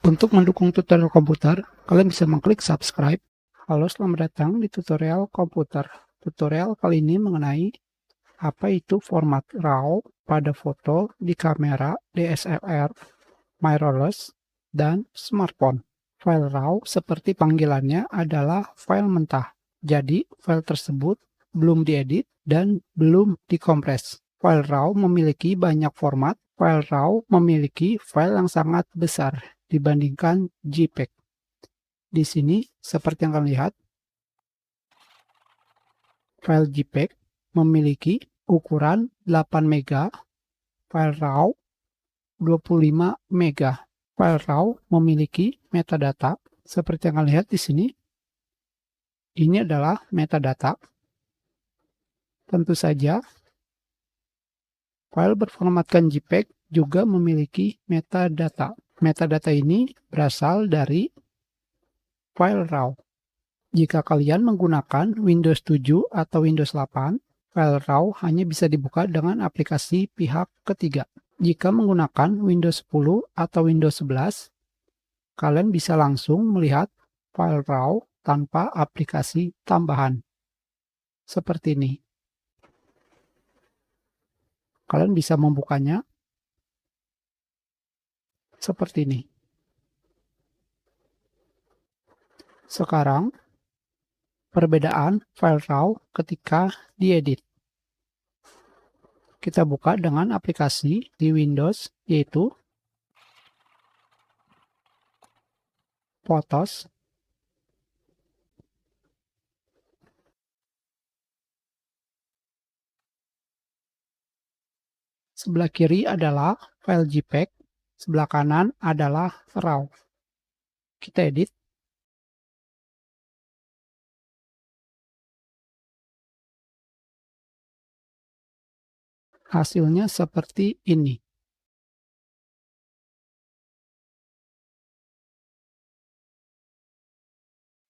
Untuk mendukung tutorial komputer, kalian bisa mengklik subscribe. Halo, selamat datang di tutorial komputer. Tutorial kali ini mengenai apa itu format RAW pada foto di kamera DSLR, mirrorless, dan smartphone. File RAW seperti panggilannya adalah file mentah. Jadi, file tersebut belum diedit dan belum dikompres. File RAW memiliki banyak format. File RAW memiliki file yang sangat besar dibandingkan JPEG. Di sini, seperti yang kalian lihat, file JPEG memiliki ukuran 8 MB, file RAW 25 MB. File RAW memiliki metadata, seperti yang kalian lihat di sini. Ini adalah metadata. Tentu saja, file berformatkan JPEG juga memiliki metadata. Metadata ini berasal dari file RAW. Jika kalian menggunakan Windows 7 atau Windows 8, file RAW hanya bisa dibuka dengan aplikasi pihak ketiga. Jika menggunakan Windows 10 atau Windows 11, kalian bisa langsung melihat file RAW tanpa aplikasi tambahan. Seperti ini. Kalian bisa membukanya seperti ini. Sekarang, perbedaan file RAW ketika diedit. Kita buka dengan aplikasi di Windows, yaitu Photos. Sebelah kiri adalah file JPEG, sebelah kanan adalah RAW. Kita edit. Hasilnya seperti ini.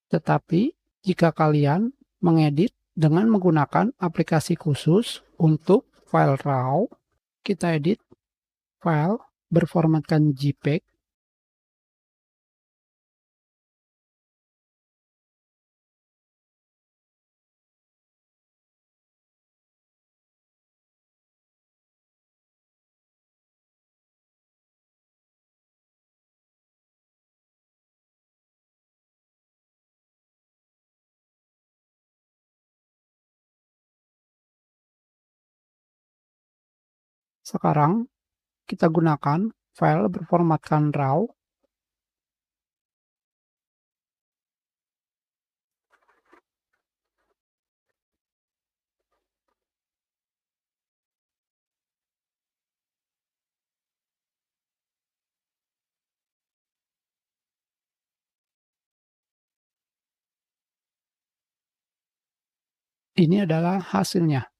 Tetapi, jika kalian mengedit dengan menggunakan aplikasi khusus untuk file RAW, kita edit file berformatkan JPEG. Sekarang, kita gunakan file berformatkan RAW. Ini adalah hasilnya.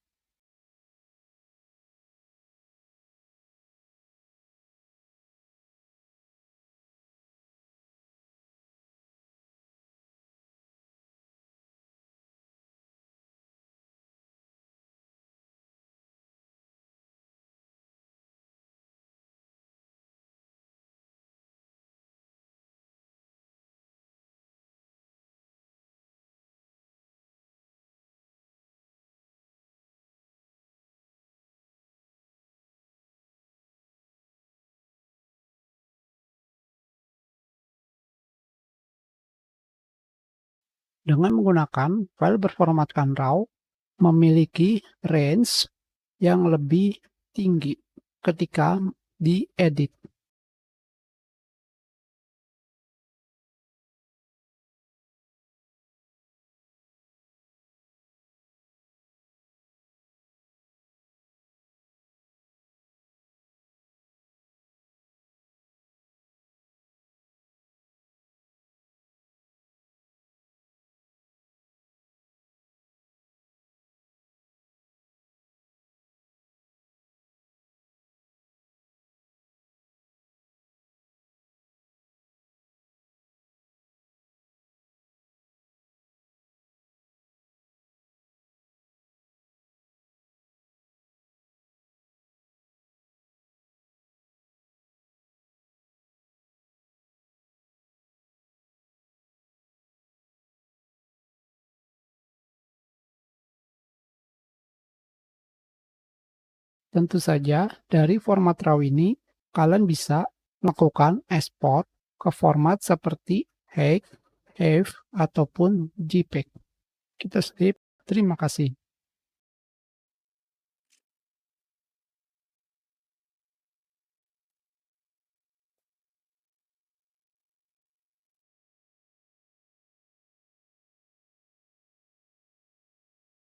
Dengan menggunakan file berformatkan RAW, memiliki range yang lebih tinggi ketika diedit. Tentu saja, dari format RAW ini, kalian bisa melakukan ekspor ke format seperti HEIC, HEIF, ataupun JPEG. Kita skip. Terima kasih.